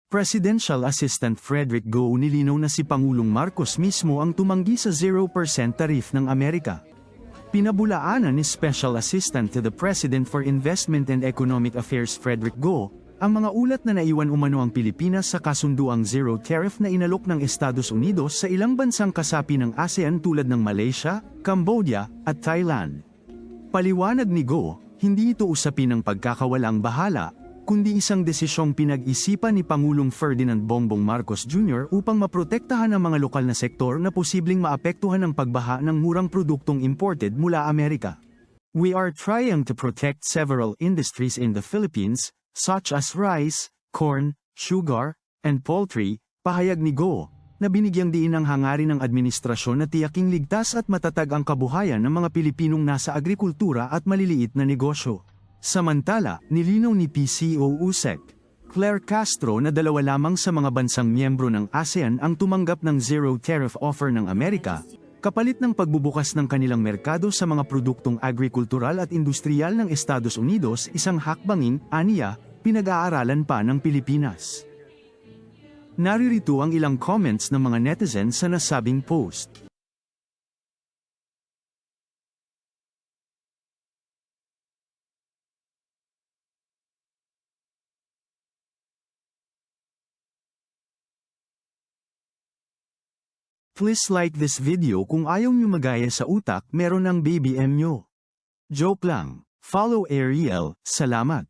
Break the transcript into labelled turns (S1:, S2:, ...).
S1: Presidential Assistant Frederick Go nilinaw na si Pangulong Marcos mismo ang tumanggi sa 0% tariff ng Amerika. Pinabulaanan ni Special Assistant to the President for Investment and Economic Affairs Frederick Go, ang mga ulat na naiwan umano ang Pilipinas sa kasunduang zero tariff na inalok ng Estados Unidos sa ilang bansang kasapi ng ASEAN tulad ng Malaysia, Cambodia, at Thailand. Paliwanag ni Go, hindi ito usapin ng pagkakawalang bahala, kundi isang desisyong pinag-isipan ni Pangulong Ferdinand Bongbong Marcos Jr. upang maprotektahan ang mga lokal na sektor na posibleng maapektuhan ng pagbaha ng murang produktong imported mula Amerika. We are trying to protect several industries in the Philippines, such as rice, corn, sugar, and poultry, pahayag ni Go, na binigyang diin ang hangarin ng administrasyon na tiyaking ligtas at matatag ang kabuhayan ng mga Pilipinong nasa agrikultura at maliliit na negosyo. Samantala, nilinaw ni PCO USEC Claire Castro na dalawa lamang sa mga bansang miyembro ng ASEAN ang tumanggap ng zero tariff offer ng Amerika, kapalit ng pagbubukas ng kanilang merkado sa mga produktong agrikultural at industriyal ng Estados Unidos, isang hakbanging, aniya, pinag-aaralan pa ng Pilipinas. Naririto ang ilang comments ng mga netizens sa nasabing post. Please like this video kung ayaw nyo magaya sa utak meron ng BBM nyo. Joke lang. Follow Ariel, salamat.